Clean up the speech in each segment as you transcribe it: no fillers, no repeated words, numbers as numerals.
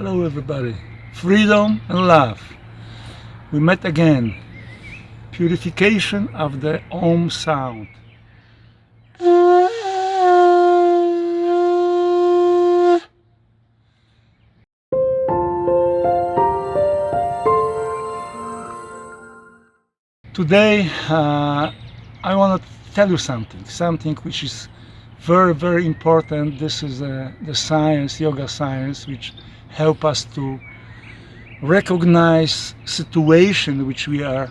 Hello everybody. Freedom and love. We met again. Purification of the Om sound. Today I want to tell you something which is very, very important. This is the science, yoga science, which help us to recognize situation which we are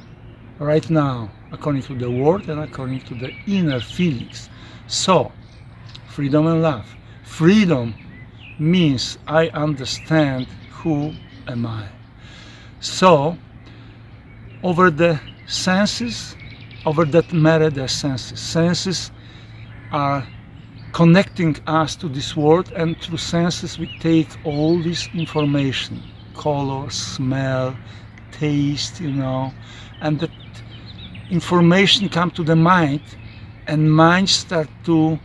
right now, according to the word and according to the inner feelings. So, freedom and love. Freedom means I understand who am I. So, over the senses, over that matter the senses. Senses are connecting us to this world, and through senses we take all this information, color, smell, taste, and that information come to the mind, and mind start to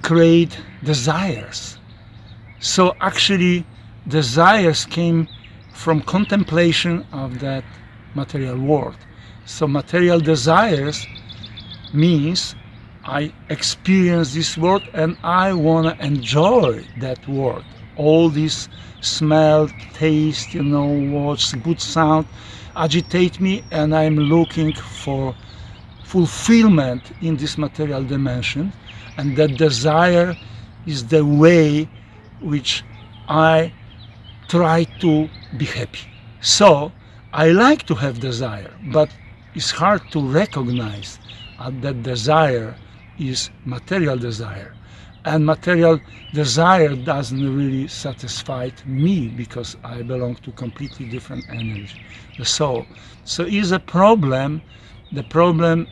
create desires. So actually desires came from contemplation of that material world. So material desires means I experience this world and I want to enjoy that world. All this smell, taste, watch, good sound agitate me, and I'm looking for fulfillment in this material dimension. And that desire is the way which I try to be happy. So I like to have desire, but it's hard to recognize that desire is material desire, and material desire doesn't really satisfy me because I belong to completely different energy, the soul. So is a problem. The problem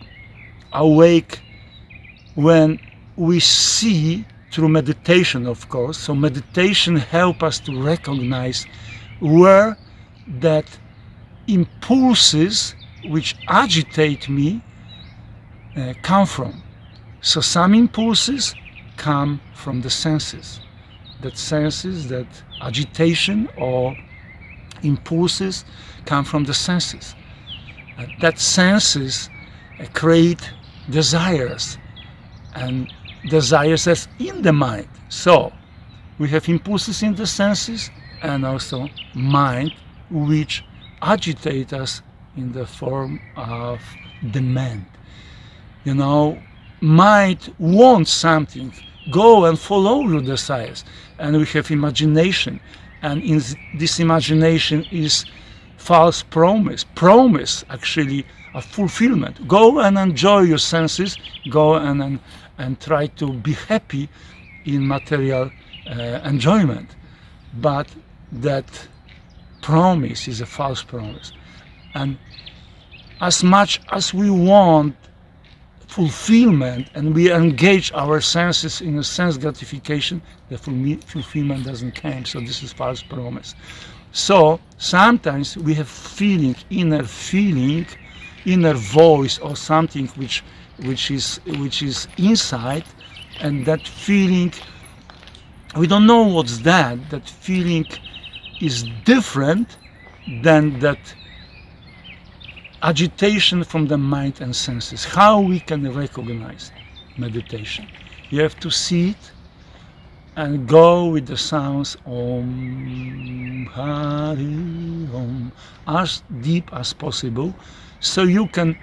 awake when we see through meditation, of course. So meditation help us to recognize where that impulses which agitate me come from. So some impulses come from the senses. That senses, that agitation or impulses come from the senses. That senses create desires, and desires as in the mind. So we have impulses in the senses and also mind which agitate us in the form of demand. Mind wants something, go and follow your desires. And we have imagination, and in this imagination is false promise actually a fulfillment. Go and enjoy your senses, go and try to be happy in material enjoyment. But that promise is a false promise. And as much as we want fulfillment and we engage our senses in a sense gratification, the fulfillment doesn't come. So this is false promise. So sometimes we have inner voice or something which is inside, and that feeling, we don't know what's that. That feeling is different than that agitation from the mind and senses. How we can recognize meditation? You have to see it and go with the sounds Om Hari Om as deep as possible, so you can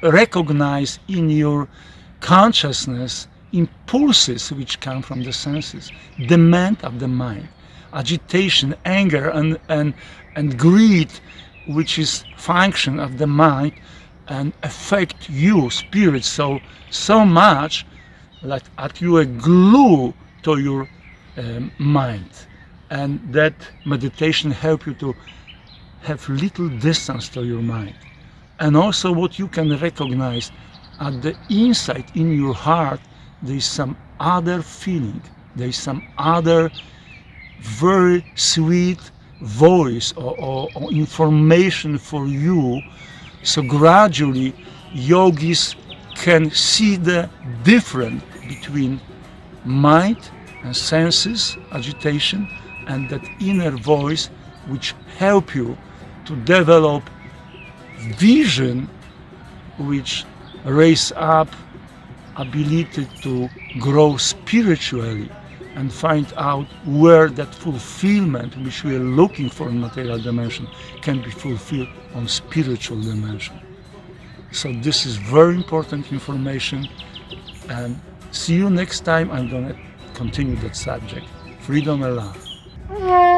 recognize in your consciousness impulses which come from the senses, demand of the mind, agitation, anger, and greed, which is function of the mind and affect you spirit so much that you are glue to your mind. And that meditation help you to have little distance to your mind. And also what you can recognize at the inside in your heart, there is some other feeling, there is some other very sweet voice or information for you. So gradually yogis can see the difference between mind and senses, agitation, and that inner voice which help you to develop vision, which raise up ability to grow spiritually and find out where that fulfillment which we are looking for in material dimension can be fulfilled on spiritual dimension. So this is very important information, and see you next time. I'm gonna continue that subject. Freedom and love.